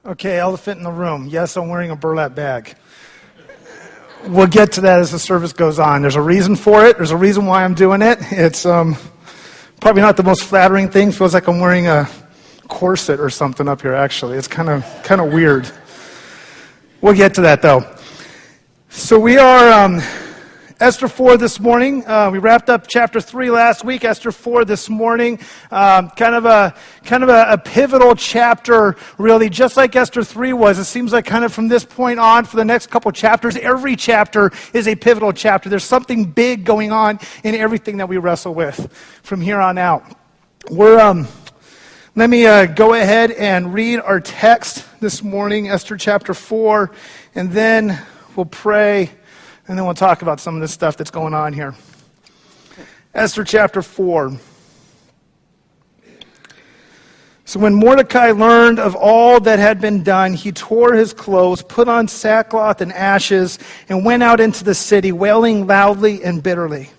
Okay, elephant in the room. Yes, I'm wearing a burlap bag. We'll get to that as the service goes on. There's a reason for it. There's a reason why I'm doing it. It's probably not the most flattering thing. Feels like I'm wearing a corset or something up here, actually. It's kind of weird. We'll get to that, though. So we are Esther 4 this morning. We wrapped up chapter 3 last week. Esther 4 this morning. Kind of a pivotal chapter, really, just like Esther 3 was. It seems like kind of from this point on, for the next couple chapters, every chapter is a pivotal chapter. There's something big going on in everything that we wrestle with from here on out. Let me go ahead and read our text this morning, Esther chapter 4, and then we'll pray. And then we'll talk about some of this stuff that's going on here. Esther chapter 4. So when Mordecai learned of all that had been done, he tore his clothes, put on sackcloth and ashes, and went out into the city, wailing loudly and bitterly.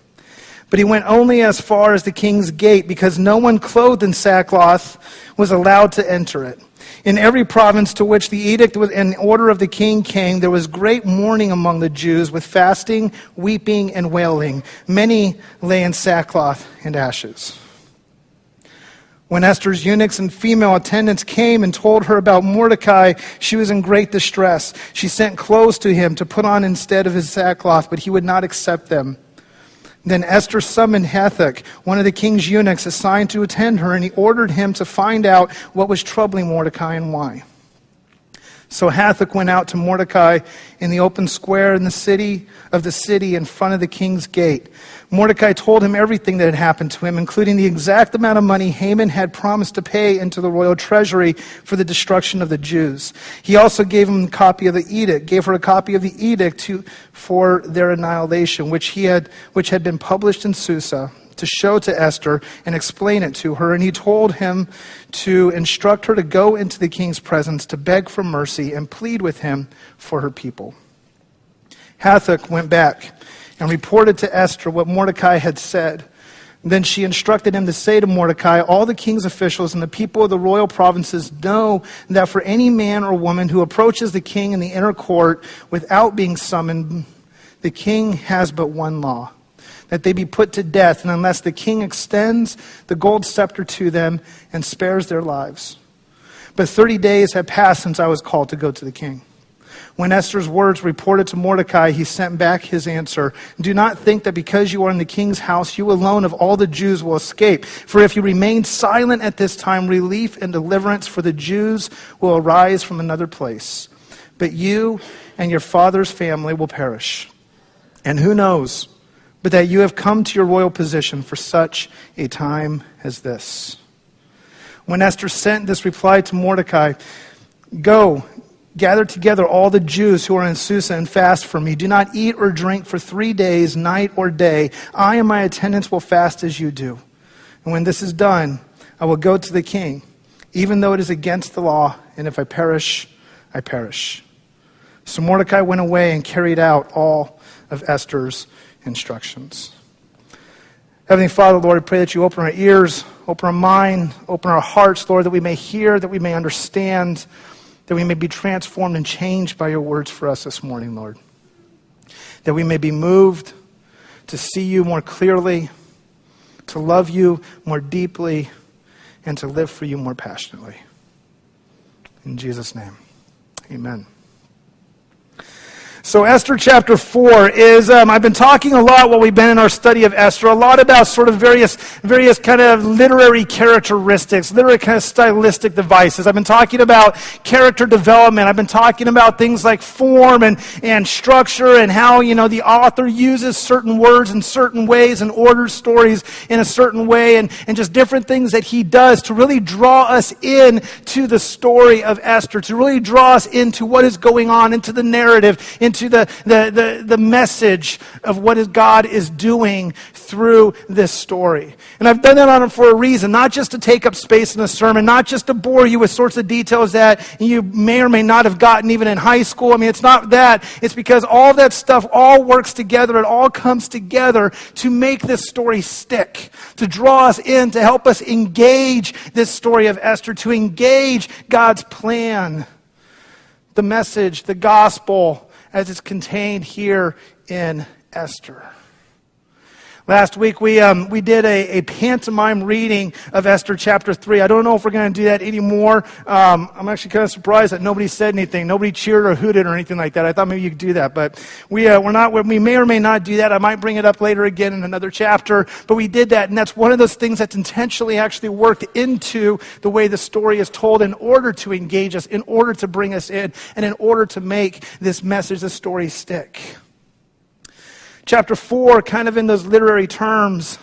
But he went only as far as the king's gate, because no one clothed in sackcloth was allowed to enter it. In every province to which the edict and order of the king came, there was great mourning among the Jews, with fasting, weeping, and wailing. Many lay in sackcloth and ashes. When Esther's eunuchs and female attendants came and told her about Mordecai, she was in great distress. She sent clothes to him to put on instead of his sackcloth, but he would not accept them. Then Esther summoned Hathach, one of the king's eunuchs assigned to attend her, and he ordered him to find out what was troubling Mordecai and why. So Hathach went out to Mordecai in the open square in the city in front of the king's gate. Mordecai told him everything that had happened to him, including the exact amount of money Haman had promised to pay into the royal treasury for the destruction of the Jews. He also gave her a copy of the edict for their annihilation, which had been published in Susa, to show to Esther and explain it to her. And he told him to instruct her to go into the king's presence to beg for mercy and plead with him for her people. Hathach went back and reported to Esther what Mordecai had said. Then she instructed him to say to Mordecai, all the king's officials and the people of the royal provinces know that for any man or woman who approaches the king in the inner court without being summoned, the king has but one law, that they be put to death, and unless the king extends the gold scepter to them and spares their lives. But 30 days had passed since I was called to go to the king. When Esther's words reported to Mordecai, he sent back his answer. Do not think that because you are in the king's house, you alone of all the Jews will escape. For if you remain silent at this time, relief and deliverance for the Jews will arise from another place. But you and your father's family will perish. And who knows but that you have come to your royal position for such a time as this. When Esther sent this reply to Mordecai, go, gather together all the Jews who are in Susa and fast for me. Do not eat or drink for 3 days, night or day. I and my attendants will fast as you do. And when this is done, I will go to the king, even though it is against the law, and if I perish, I perish. So Mordecai went away and carried out all of Esther's instructions. Heavenly Father, Lord, I pray that you open our ears, open our mind, open our hearts, Lord, that we may hear, that we may understand, that we may be transformed and changed by your words for us this morning, Lord. That we may be moved to see you more clearly, to love you more deeply, and to live for you more passionately. In Jesus' name, amen. So Esther chapter 4 is, I've been talking a lot while we've been in our study of Esther, a lot about sort of various kind of literary characteristics, literary kind of stylistic devices. I've been talking about character development. I've been talking about things like form and structure and how, the author uses certain words in certain ways and orders stories in a certain way and just different things that he does to really draw us in to the story of Esther, to really draw us into what is going on, into the narrative, into the message of what God is doing through this story. And I've done that on it for a reason, not just to take up space in a sermon, not just to bore you with sorts of details that you may or may not have gotten even in high school. I mean, it's not that. It's because all that stuff all works together. It all comes together to make this story stick, to draw us in, to help us engage this story of Esther, to engage God's plan the message, the gospel, as it's contained here in Esther. Last week we did a pantomime reading of Esther chapter 3. I don't know if we're going to do that anymore. I'm actually kind of surprised that nobody said anything. Nobody cheered or hooted or anything like that. I thought maybe you could do that, but we're not. We may or may not do that. I might bring it up later again in another chapter. But we did that, and that's one of those things that's intentionally actually worked into the way the story is told in order to engage us, in order to bring us in, and in order to make this message, this story, stick. Chapter 4, kind of in those literary terms,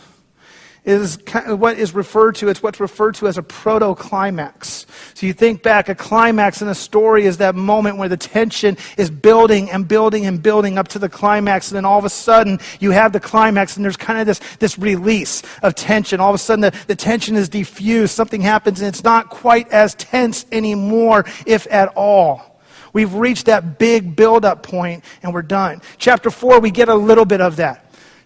is kind of what is referred to, it's what's referred to as a proto-climax. So you think back, a climax in a story is that moment where the tension is building and building and building up to the climax, and then all of a sudden you have the climax and there's kind of this release of tension. All of a sudden the tension is diffused, something happens and it's not quite as tense anymore, if at all. We've reached that big build-up point, and we're done. Chapter 4, we get a little bit of that.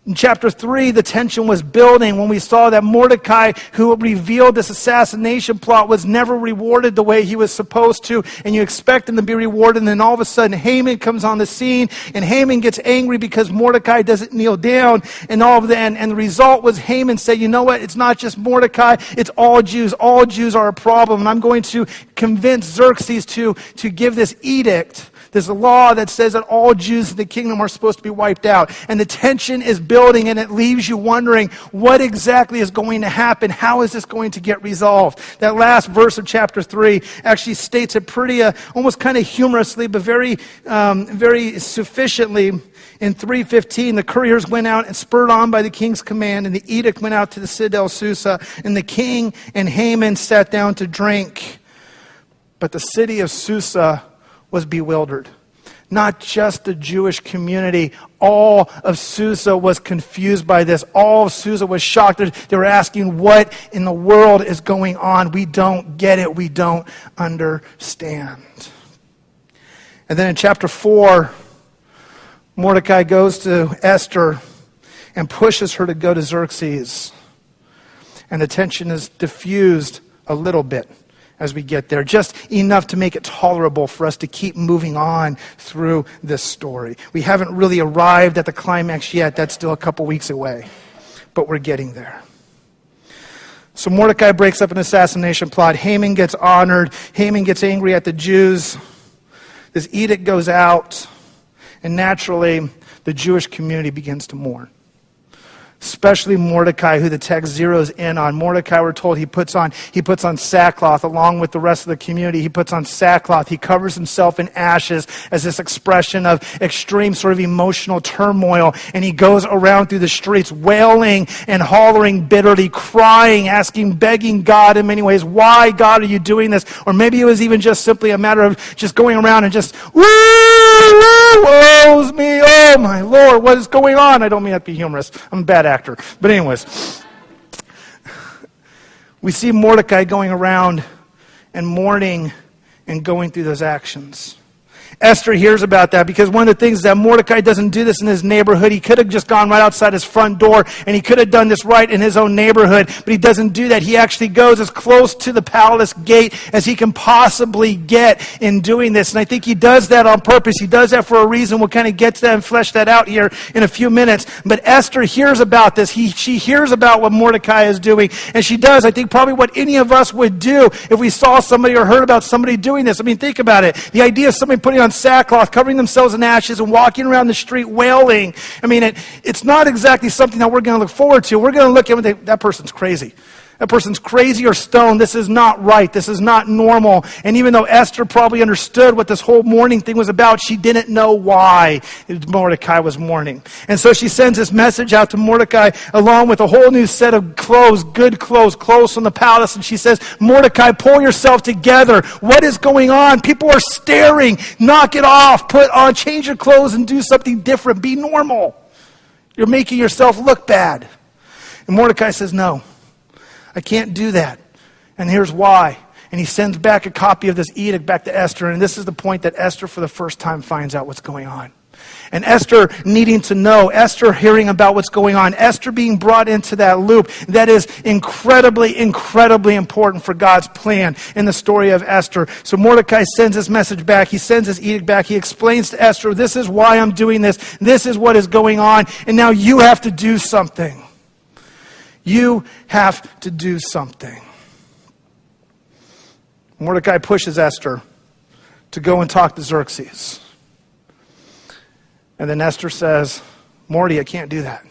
In chapter 3, the tension was building when we saw that Mordecai, who revealed this assassination plot, was never rewarded the way he was supposed to, and you expect him to be rewarded, and then all of a sudden Haman comes on the scene, and Haman gets angry because Mordecai doesn't kneel down, and all of that, and the result was Haman said, you know what, it's not just Mordecai, it's all Jews. All Jews are a problem, and I'm going to convince Xerxes to give this edict. There's a law that says that all Jews in the kingdom are supposed to be wiped out. And the tension is building, and it leaves you wondering what exactly is going to happen. How is this going to get resolved? That last verse of chapter 3 actually states it pretty, almost kind of humorously, but very sufficiently. In 3:15, the couriers went out and spurred on by the king's command, and the edict went out to the citadel Susa, and the king and Haman sat down to drink. But the city of Susa was bewildered. Not just the Jewish community. All of Susa was confused by this. All of Susa was shocked. They were asking, what in the world is going on? We don't get it. We don't understand. And then in chapter 4, Mordecai goes to Esther and pushes her to go to Xerxes. And the tension is diffused a little bit as we get there, just enough to make it tolerable for us to keep moving on through this story. We haven't really arrived at the climax yet. That's still a couple weeks away, but we're getting there. So Mordecai breaks up an assassination plot. Haman gets honored. Haman gets angry at the Jews. This edict goes out, and naturally, the Jewish community begins to mourn. Especially Mordecai, who the text zeroes in on. Mordecai, we're told, he puts on sackcloth along with the rest of the community. He puts on sackcloth. He covers himself in ashes as this expression of extreme sort of emotional turmoil. And he goes around through the streets wailing and hollering bitterly, crying, asking, begging God in many ways, why, God, are you doing this? Or maybe it was even just simply a matter of just going around and just, woe's me, oh my Lord, what is going on? I don't mean that to be humorous. I'm a bad actor. But anyways, we see Mordecai going around and mourning and going through those actions. Esther hears about that because one of the things is that Mordecai doesn't do this in his neighborhood. He could have just gone right outside his front door and he could have done this right in his own neighborhood, but he doesn't do that. He actually goes as close to the palace gate as he can possibly get in doing this. And I think he does that on purpose. He does that for a reason. We'll kind of get to that and flesh that out here in a few minutes. But Esther hears about this. She hears about what Mordecai is doing. And she does, I think, probably what any of us would do if we saw somebody or heard about somebody doing this. I mean, think about it. The idea of somebody putting on sackcloth, covering themselves in ashes, and walking around the street wailing. I mean, it's not exactly something that we're going to look forward to. We're going to look at it and think, that person's crazy. That person's crazy or stoned. This is not right. This is not normal. And even though Esther probably understood what this whole mourning thing was about, she didn't know why Mordecai was mourning. And so she sends this message out to Mordecai along with a whole new set of clothes, good clothes from the palace. And she says, Mordecai, pull yourself together. What is going on? People are staring. Knock it off. Put on, change your clothes and do something different. Be normal. You're making yourself look bad. And Mordecai says, no. I can't do that. And here's why. And he sends back a copy of this edict back to Esther. And this is the point that Esther for the first time finds out what's going on. And Esther needing to know, Esther hearing about what's going on, Esther being brought into that loop, that is incredibly, incredibly important for God's plan in the story of Esther. So Mordecai sends his message back. He sends his edict back. He explains to Esther, this is why I'm doing this. This is what is going on. And now you have to do something. You have to do something. Mordecai pushes Esther to go and talk to Xerxes. And then Esther says, Morty, I can't do that.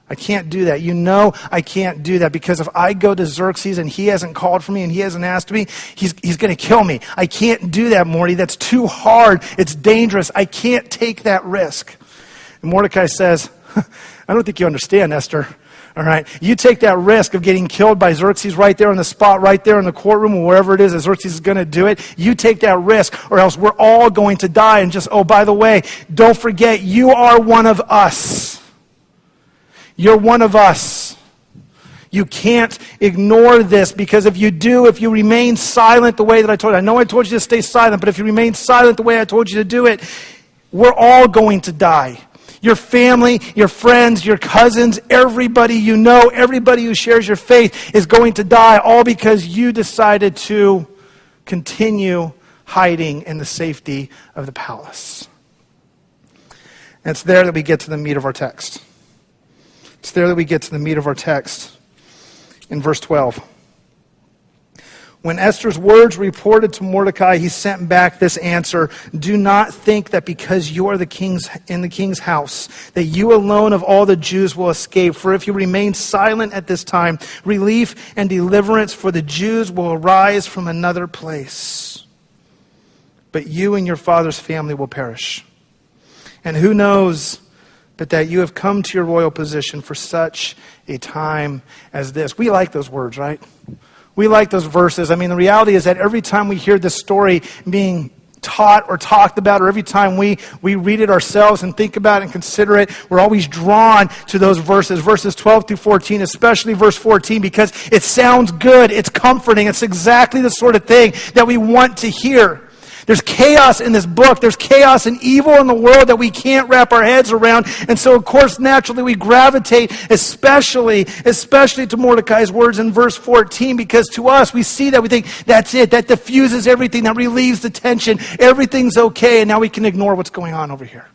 I can't do that. You know I can't do that, because if I go to Xerxes and he hasn't called for me and he hasn't asked me, he's going to kill me. I can't do that, Morty. That's too hard. It's dangerous. I can't take that risk. And Mordecai says, I don't think you understand, Esther. All right, you take that risk of getting killed by Xerxes right there on the spot, right there in the courtroom, or wherever it is that Xerxes is going to do it. You take that risk, or else we're all going to die. And just, oh, by the way, don't forget, you are one of us. You're one of us. You can't ignore this, because if you do, if you remain silent the way that I told you, I know I told you to stay silent, but if you remain silent the way I told you to do it, we're all going to die. Your family, your friends, your cousins, everybody you know, everybody who shares your faith is going to die, all because you decided to continue hiding in the safety of the palace. And it's there that we get to the meat of our text. It's there that we get to the meat of our text in verse 12. When Esther's words reported to Mordecai, he sent back this answer: do not think that because you are in the king's house, that you alone of all the Jews will escape. For if you remain silent at this time, relief and deliverance for the Jews will arise from another place. But you and your father's family will perish. And who knows but that you have come to your royal position for such a time as this. We like those words, right? We like those verses. I mean, the reality is that every time we hear this story being taught or talked about, or every time we read it ourselves and think about it and consider it, we're always drawn to those verses 12 through 14, especially verse 14, because it sounds good, it's comforting, it's exactly the sort of thing that we want to hear. There's chaos in this book. There's chaos and evil in the world that we can't wrap our heads around. And so, of course, naturally we gravitate especially to Mordecai's words in verse 14, because to us, we see that, we think, that's it. That diffuses everything. That relieves the tension. Everything's okay. And now we can ignore what's going on over here.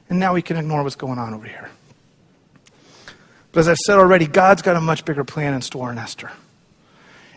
And now we can ignore what's going on over here. But as I've said already, God's got a much bigger plan in store in Esther.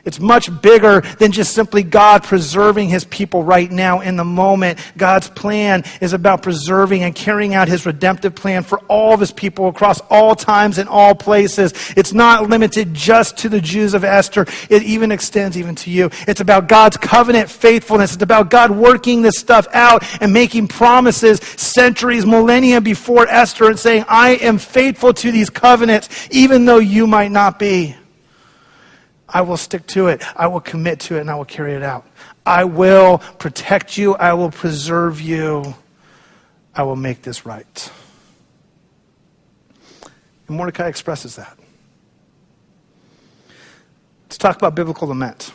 It's much bigger than just simply God preserving his people right now in the moment. God's plan is about preserving and carrying out his redemptive plan for all of his people across all times and all places. It's not limited just to the Jews of Esther. It even extends even to you. It's about God's covenant faithfulness. It's about God working this stuff out and making promises centuries, millennia before Esther, and saying, I am faithful to these covenants, even though you might not be. I will stick to it. I will commit to it, and I will carry it out. I will protect you. I will preserve you. I will make this right. And Mordecai expresses that. Let's talk about biblical lament.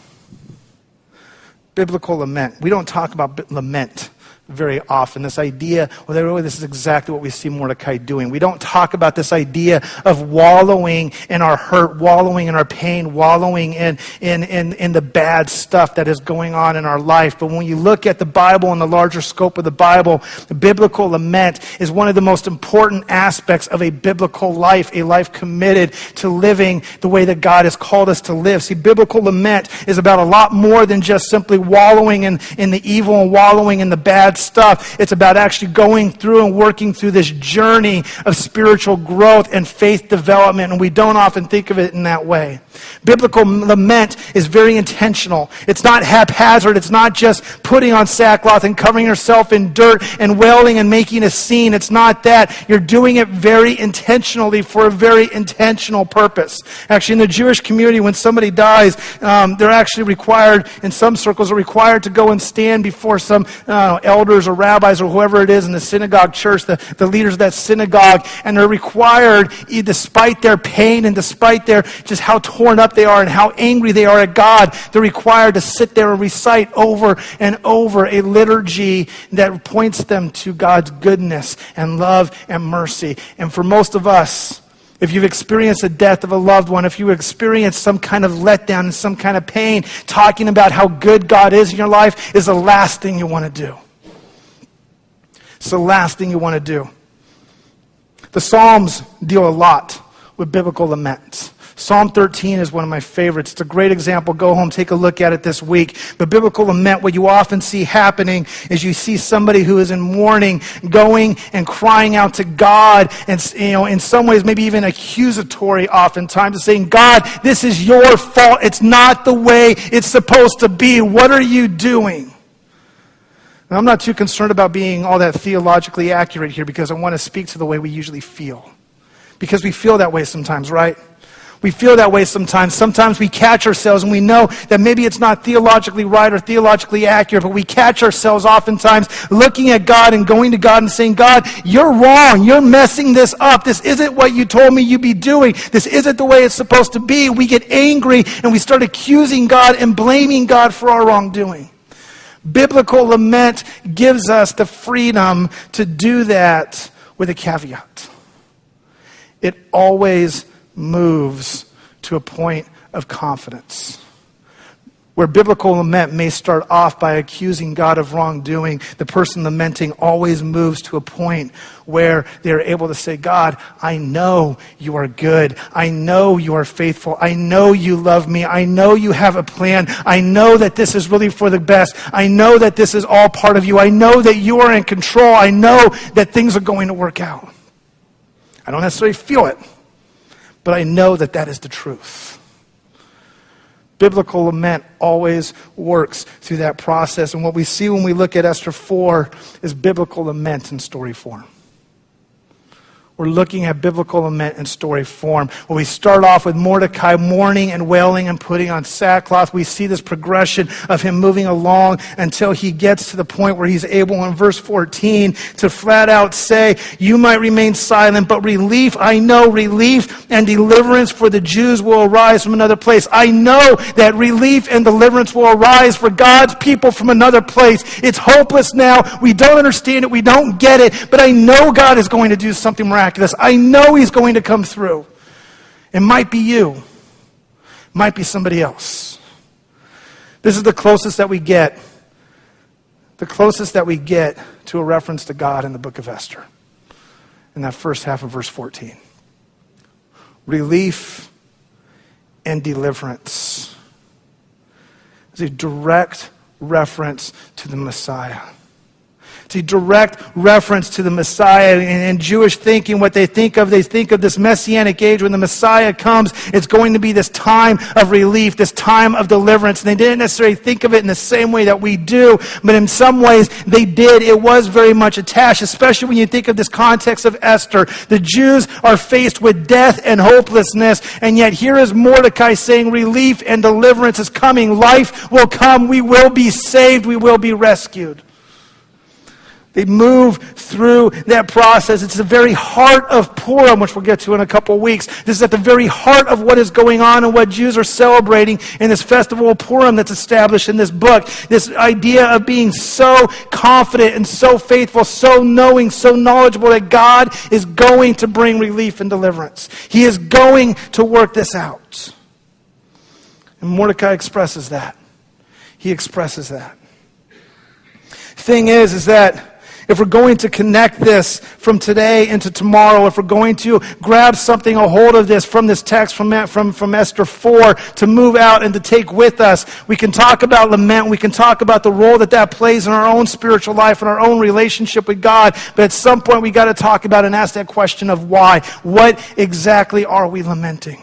Biblical lament. We don't talk about lament very often. This idea, well, really, this is exactly what we see Mordecai doing. We don't talk about this idea of wallowing in our hurt, wallowing in our pain, wallowing in the bad stuff that is going on in our life. But when you look at the Bible and the larger scope of the Bible, the biblical lament is one of the most important aspects of a biblical life, a life committed to living the way that God has called us to live. See, biblical lament is about a lot more than just simply wallowing in the evil and wallowing in the bad stuff. It's about actually going through and working through this journey of spiritual growth and faith development, and we don't often think of it in that way. Biblical lament is very intentional. It's not haphazard. It's not just putting on sackcloth and covering yourself in dirt and wailing and making a scene. It's not that. You're doing it very intentionally for a very intentional purpose. Actually, in the Jewish community, when somebody dies, they're actually required, in some circles, are required to go and stand before some elder elders or rabbis or whoever it is in the synagogue church, the leaders of that synagogue, and they're required, despite their pain and despite their just how torn up they are and how angry they are at God, they're required to sit there and recite over and over a liturgy that points them to God's goodness and love and mercy. And for most of us, if you've experienced the death of a loved one, if you experience some kind of letdown and some kind of pain, talking about how good God is in your life is the last thing you want to do. It's the last thing you want to do. The Psalms deal a lot with biblical laments. Psalm 13 is one of my favorites. It's a great example. Go home, take a look at it this week. But biblical lament, what you often see happening is you see somebody who is in mourning, going and crying out to God, and in some ways maybe even accusatory oftentimes, saying, God, this is your fault. It's not the way it's supposed to be. What are you doing? Now, I'm not too concerned about being all that theologically accurate here because I want to speak to the way we usually feel. Because we feel that way sometimes, right? We feel that way sometimes. Sometimes we catch ourselves and we know that maybe it's not theologically right or theologically accurate, but we catch ourselves oftentimes looking at God and going to God and saying, God, you're wrong. You're messing this up. This isn't what you told me you'd be doing. This isn't the way it's supposed to be. We get angry and we start accusing God and blaming God for our wrongdoing. Biblical lament gives us the freedom to do that with a caveat. It always moves to a point of confidence. Where biblical lament may start off by accusing God of wrongdoing, the person lamenting always moves to a point where they're able to say, God, I know you are good. I know you are faithful. I know you love me. I know you have a plan. I know that this is really for the best. I know that this is all part of you. I know that you are in control. I know that things are going to work out. I don't necessarily feel it, but I know that that is the truth. Biblical lament always works through that process. And what we see when we look at Esther 4 is biblical lament in story form. We're looking at biblical lament in story form. When we start off with Mordecai mourning and wailing and putting on sackcloth, we see this progression of him moving along until he gets to the point where he's able in verse 14 to flat out say, you might remain silent, but relief, I know relief and deliverance for the Jews will arise from another place. I know that relief and deliverance will arise for God's people from another place. It's hopeless now. We don't understand it. We don't get it. But I know God is going to do something miraculous. I know he's going to come through. It might be you. It might be somebody else. This is the closest that we get. The closest that we get to a reference to God in the book of Esther. In that first half of verse 14. Relief and deliverance. It's a direct reference to the Messiah. It's a direct reference to the Messiah. In Jewish thinking, what they think of this Messianic age. When the Messiah comes, it's going to be this time of relief, this time of deliverance. And they didn't necessarily think of it in the same way that we do, but in some ways they did. It was very much attached, especially when you think of this context of Esther. The Jews are faced with death and hopelessness, and yet here is Mordecai saying relief and deliverance is coming. Life will come. We will be saved. We will be rescued. They move through that process. It's the very heart of Purim, which we'll get to in a couple of weeks. This is at the very heart of what is going on and what Jews are celebrating in this festival of Purim that's established in this book. This idea of being so confident and so faithful, so knowing, so knowledgeable that God is going to bring relief and deliverance. He is going to work this out. And Mordecai expresses that. He expresses that. Thing is that if we're going to connect this from today into tomorrow, if we're going to grab something, a hold of this from this text from Esther 4 to move out and to take with us, we can talk about lament. We can talk about the role that plays in our own spiritual life and our own relationship with God. But at some point, we got to talk about and ask that question of why. What exactly are we lamenting?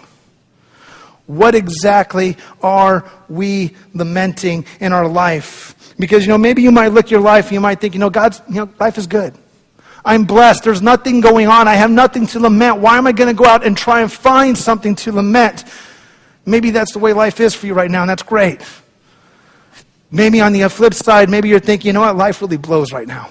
What exactly are we lamenting in our life? Because, maybe you might look at your life and you might think, life is good. I'm blessed. There's nothing going on. I have nothing to lament. Why am I going to go out and try and find something to lament? Maybe that's the way life is for you right now, and that's great. Maybe on the flip side, maybe you're thinking, you know what, life really blows right now.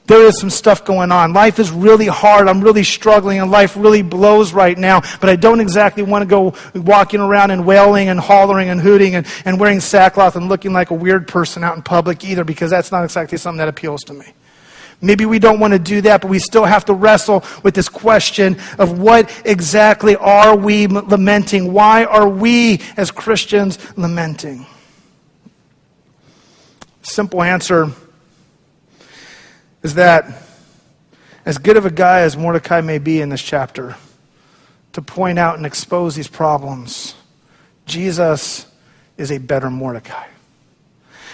There is some stuff going on. Life is really hard. I'm really struggling, and life really blows right now. But I don't exactly want to go walking around and wailing and hollering and hooting and wearing sackcloth and looking like a weird person out in public either, because that's not exactly something that appeals to me. Maybe we don't want to do that, but we still have to wrestle with this question of what exactly are we lamenting? Why are we as Christians lamenting? Simple answer is that as good of a guy as Mordecai may be in this chapter to point out and expose these problems, Jesus is a better Mordecai.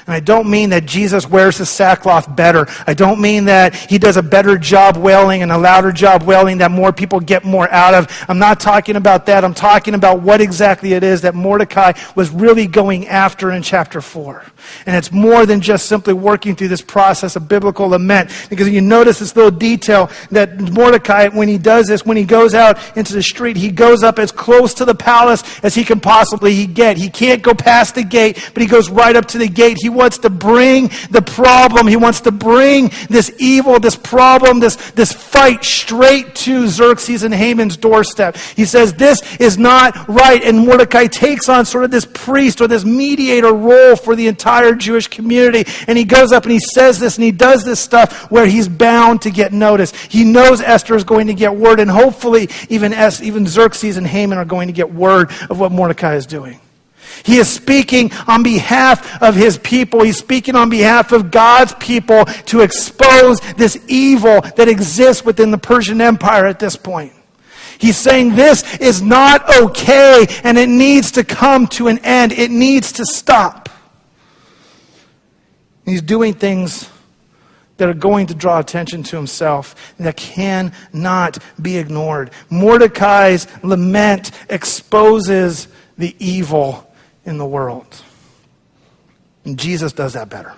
And I don't mean that Jesus wears his sackcloth better. I don't mean that he does a better job wailing and a louder job wailing that more people get more out of. I'm not talking about that. I'm talking about what exactly it is that Mordecai was really going after in chapter 4. And it's more than just simply working through this process of biblical lament. Because you notice this little detail that Mordecai, when he does this, when he goes out into the street, he goes up as close to the palace as he can possibly get. He can't go past the gate, but he goes right up to the gate. He wants to bring the problem. He wants to bring this evil, this problem, this fight straight to Xerxes and Haman's doorstep. He says, this is not right. And Mordecai takes on sort of this priest or this mediator role for the entire Jewish community. And he goes up and he says this and he does this stuff where he's bound to get noticed. He knows Esther is going to get word, and hopefully even Xerxes and Haman are going to get word of what Mordecai is doing. He is speaking on behalf of his people. He's speaking on behalf of God's people to expose this evil that exists within the Persian Empire at this point. He's saying this is not okay, and it needs to come to an end. It needs to stop. He's doing things that are going to draw attention to himself and that cannot be ignored. Mordecai's lament exposes the evil in the world. And Jesus does that better.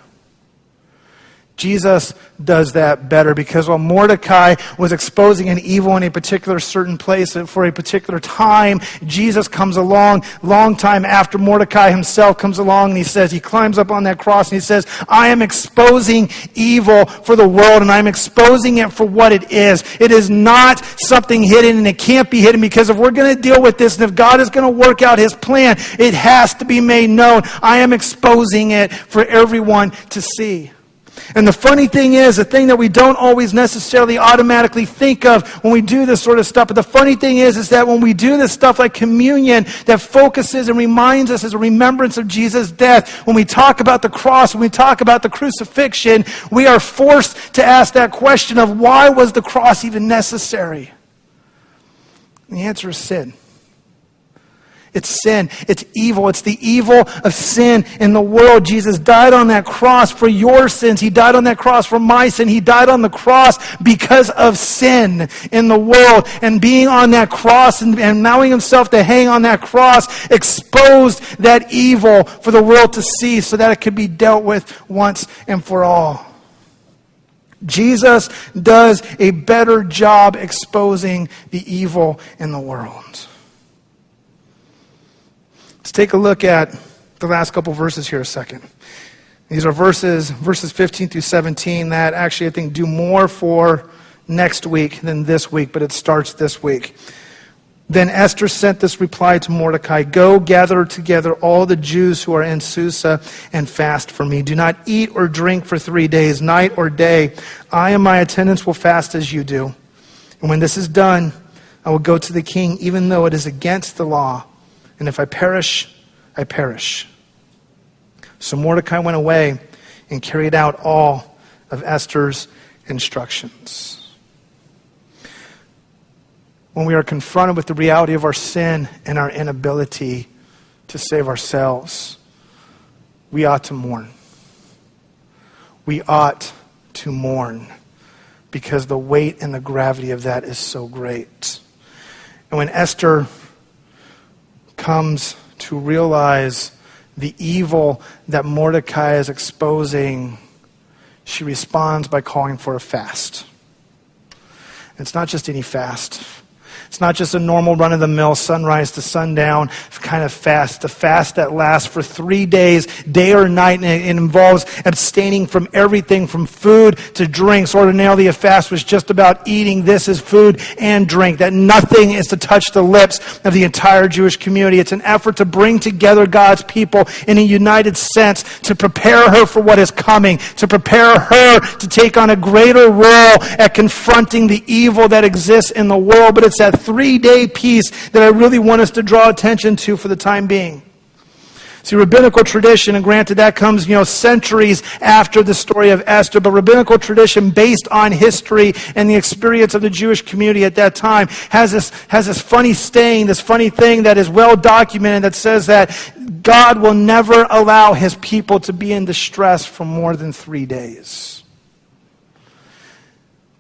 Jesus does that better, because while Mordecai was exposing an evil in a particular certain place for a particular time, Jesus comes along long time after Mordecai himself comes along, and he climbs up on that cross and he says, I am exposing evil for the world, and I'm exposing it for what it is. It is not something hidden, and it can't be hidden, because if we're going to deal with this and if God is going to work out his plan, it has to be made known. I am exposing it for everyone to see. And the funny thing is, the thing that we don't always necessarily automatically think of when we do this sort of stuff, but the funny thing is that when we do this stuff like communion that focuses and reminds us as a remembrance of Jesus' death, when we talk about the cross, when we talk about the crucifixion, we are forced to ask that question of why was the cross even necessary? And the answer is sin. It's sin. It's evil. It's the evil of sin in the world. Jesus died on that cross for your sins. He died on that cross for my sin. He died on the cross because of sin in the world. And being on that cross and allowing himself to hang on that cross exposed that evil for the world to see so that it could be dealt with once and for all. Jesus does a better job exposing the evil in the world. Let's take a look at the last couple verses here a second. These are verses 15 through 17 that actually I think do more for next week than this week, but it starts this week. Then Esther sent this reply to Mordecai, go gather together all the Jews who are in Susa and fast for me. Do not eat or drink for 3 days, night or day. I and my attendants will fast as you do. And when this is done, I will go to the king, even though it is against the law. And if I perish, I perish. So Mordecai went away and carried out all of Esther's instructions. When we are confronted with the reality of our sin and our inability to save ourselves, we ought to mourn. We ought to mourn because the weight and the gravity of that is so great. And when Esther comes to realize the evil that Mordecai is exposing, she responds by calling for a fast. It's not just any fast. It's not just a normal run-of-the-mill sunrise to sundown kind of fast. It's a fast that lasts for 3 days, day or night, and it involves abstaining from everything from food to drinks. Ordinarily, a fast was just about eating. This is food and drink, that nothing is to touch the lips of the entire Jewish community. It's an effort to bring together God's people in a united sense, to prepare her for what is coming, to prepare her to take on a greater role at confronting the evil that exists in the world. But it's that 3-day piece that I really want us to draw attention to for the time being. See, rabbinical tradition, and granted that comes, centuries after the story of Esther, but rabbinical tradition based on history and the experience of the Jewish community at that time has this funny saying, this funny thing that is well documented that says that God will never allow his people to be in distress for more than 3 days.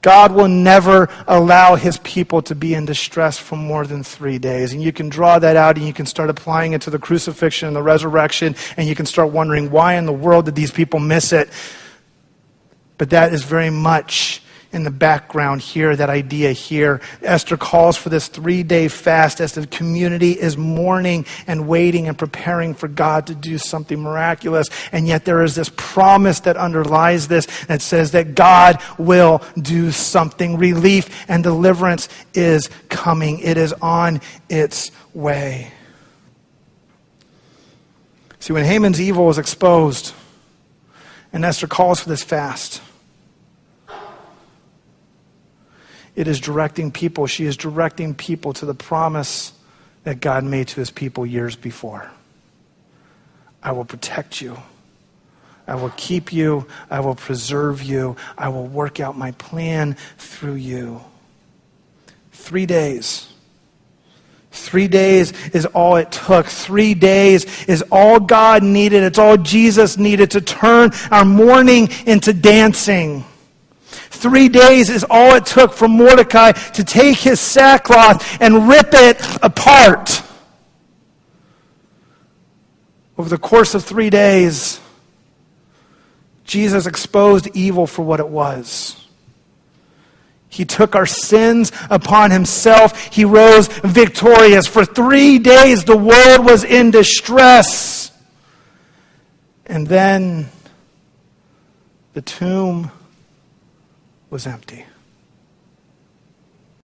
God will never allow his people to be in distress for more than 3 days. And you can draw that out and you can start applying it to the crucifixion and the resurrection, and you can start wondering, why in the world did these people miss it? But that is very much in the background here, that idea here. Esther calls for this 3-day fast as the community is mourning and waiting and preparing for God to do something miraculous. And yet there is this promise that underlies this that says that God will do something. Relief and deliverance is coming. It is on its way. See, when Haman's evil is exposed and Esther calls for this fast, it is directing people. She is directing people to the promise that God made to his people years before. I will protect you. I will keep you. I will preserve you. I will work out my plan through you. 3 days. 3 days is all it took. 3 days is all God needed. It's all Jesus needed to turn our mourning into dancing. 3 days is all it took for Mordecai to take his sackcloth and rip it apart. Over the course of 3 days, Jesus exposed evil for what it was. He took our sins upon himself. He rose victorious. For 3 days, the world was in distress. And then the tomb was empty.